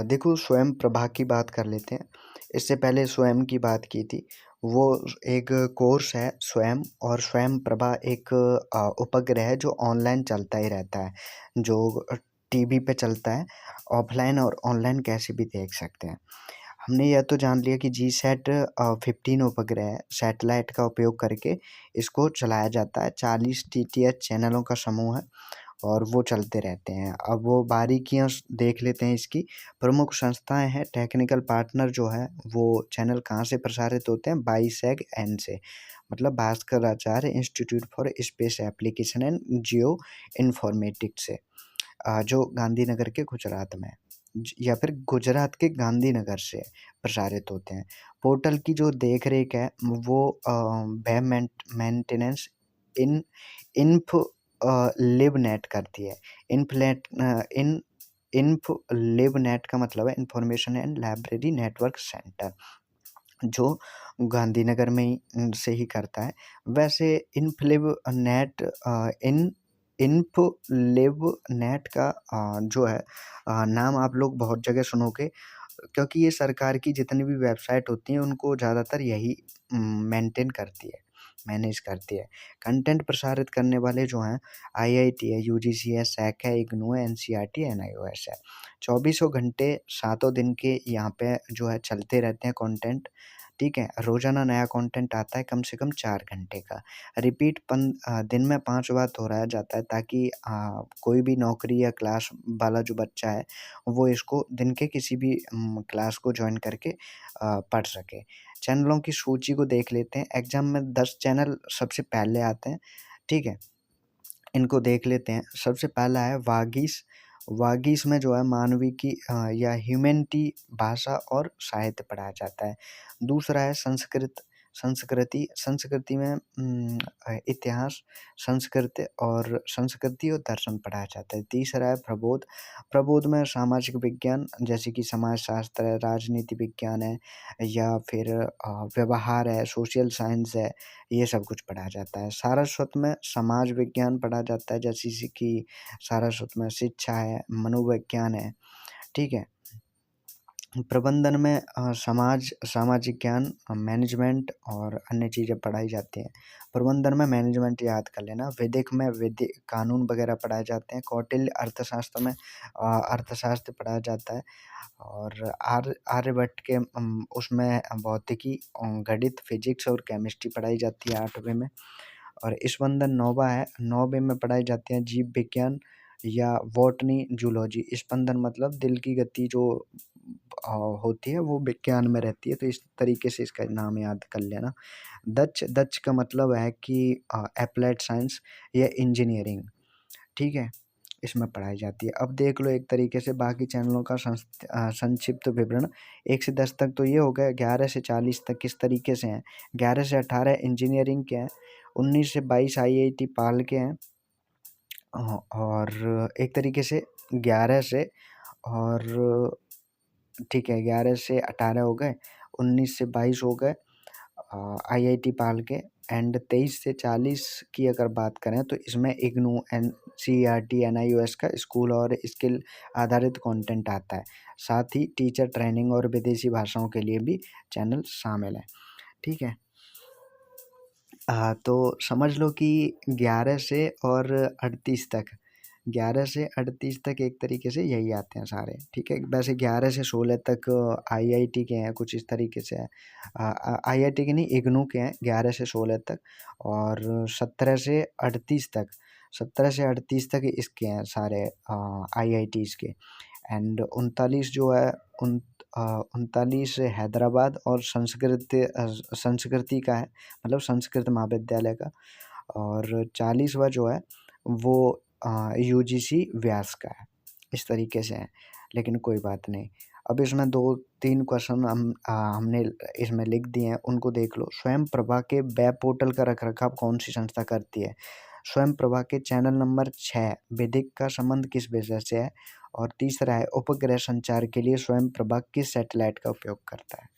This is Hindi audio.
देखो स्वयं प्रभा की बात कर लेते हैं। इससे पहले स्वयं की बात की थी। वो एक कोर्स है स्वयं, और स्वयं प्रभा एक उपग्रह है जो ऑनलाइन चलता ही रहता है, जो टीवी पे चलता है। ऑफलाइन और ऑनलाइन कैसे भी देख सकते हैं। हमने यह तो जान लिया कि जीसैट 15 उपग्रह सैटेलाइट का उपयोग करके इसको चलाया जाता है। 40 डीटीएच चैनलों का समूह है और वो चलते रहते हैं। अब वो बारीकियाँ देख लेते हैं इसकी। प्रमुख संस्थाएं हैं, टेक्निकल पार्टनर जो है वो चैनल कहाँ से प्रसारित होते हैं, बाईसैग एन से, मतलब Bhaskaracharya institute for space application and geo informatics से, जो गांधीनगर के गुजरात में या फिर गुजरात के गांधीनगर से प्रसारित होते हैं। पोर्टल की जो देख रेख है वो वेब मेंटेनेंस इन इन्फ लिव नेट करती है। इन्फ लिव नेट का मतलब है information and library network centre, जो गांधीनगर में ही से ही करता है। वैसे इन्फलिव नेट इन इन्फलिव नेट का जो है नाम आप लोग बहुत जगह सुनोगे, क्योंकि ये सरकार की जितनी भी वेबसाइट होती हैं उनको ज़्यादातर यही मेंटेन करती है, मैनेज करती है। कंटेंट प्रसारित करने वाले जो हैं आईआईटी है, यूजीसी है, सैक है, इग्नू है, एनसीईआरटी, एनआईओएस है। 24 घंटे 7 दिन के यहाँ पे जो है चलते रहते हैं कंटेंट, ठीक है। रोज़ाना नया कंटेंट आता है कम से कम 4 घंटे का। रिपीट दिन में 5 बार दोहराया जाता है, ताकि कोई भी नौकरी या क्लास वाला जो बच्चा है वो इसको दिन के किसी भी क्लास को जॉइन करके पढ़ सके। चैनलों की सूची को देख लेते हैं। एग्ज़ाम में 10 चैनल सबसे पहले आते हैं, ठीक है। इनको देख लेते हैं। सबसे पहला है वागीश। वागीश में जो है मानवी की या ह्यूमैनिटी, भाषा और साहित्य पढ़ाया जाता है। दूसरा है संस्कृति में इतिहास, संस्कृति और दर्शन पढ़ाया जाता है। तीसरा है प्रबोध में सामाजिक विज्ञान, जैसे कि समाजशास्त्र है, राजनीति विज्ञान है, या फिर व्यवहार है, सोशल साइंस है, ये सब कुछ पढ़ाया जाता है। सारस्वत में समाज विज्ञान पढ़ा जाता है, जैसे कि सारस्वत में शिक्षा है, मनोविज्ञान है, ठीक है। प्रबंधन में सामाजिक ज्ञान, मैनेजमेंट और अन्य चीज़ें पढ़ाई जाती हैं। प्रबंधन में मैनेजमेंट याद कर लेना। वैदिक में वैदिक कानून वगैरह पढ़ाए जाते हैं। कौटिल्य अर्थशास्त्र में अर्थशास्त्र पढ़ाया जाता है। और आर्यभट्ट के उसमें भौतिकी, गणित, फिजिक्स और केमिस्ट्री पढ़ाई जाती है 8वीं में। और स्पंदन नौवा है, 9वीं में पढ़ाई जाती है जीव विज्ञान या बॉटनी, जूलॉजी। स्पंदन मतलब दिल की गति जो होती है वो विज्ञान में रहती है, तो इस तरीके से इसका नाम याद कर लेना। दक्ष का मतलब है कि एप्लाइड साइंस या इंजीनियरिंग, ठीक है, इसमें पढ़ाई जाती है। अब देख लो एक तरीके से बाकी चैनलों का संक्षिप्त विवरण। 1 से 10 तक तो ये हो गया। 11 से 40 तक किस तरीके से हैं। 11 से 18 इंजीनियरिंग के हैं। 19 से 22 आईआईटी पाल के हैं। और एक तरीके से 11 से, और ठीक है, 11 से 18 हो गए, 19 से 22 हो गए आईआईटी पाल के। एंड 23 से 40 की अगर बात करें तो इसमें इग्नू, एनसीईआरटी, एनआईओएस का स्कूल और स्किल आधारित कंटेंट आता है। साथ ही टीचर ट्रेनिंग और विदेशी भाषाओं के लिए भी चैनल शामिल है, ठीक है। तो समझ लो कि 11 से और 38 तक, 11 से 38 तक एक तरीके से यही आते हैं सारे, ठीक है। वैसे 11 से 16 तक आईआईटी के हैं, कुछ इस तरीके से है। आईआईटी के नहीं, इग्नू के हैं 11 से 16 तक। और 17 से 38 तक इसके हैं सारे आईआईटीज़ के। एंड 39 जो है 39 हैदराबाद और संस्कृति का है, मतलब संस्कृत महाविद्यालय का। और 40वां जो है वो यूजीसी व्यास का है। इस तरीके से है, लेकिन कोई बात नहीं। अब इसमें 2-3 क्वेश्चन हमने इसमें लिख दिए हैं, उनको देख लो। स्वयं प्रभा के वेब पोर्टल का रखरखाव कौन सी संस्था करती है। स्वयं प्रभा के चैनल नंबर 6 वैदिक का संबंध किस विषय से है। और तीसरा है उपग्रह संचार के लिए स्वयं प्रभा किस सैटेलाइट का उपयोग करता है।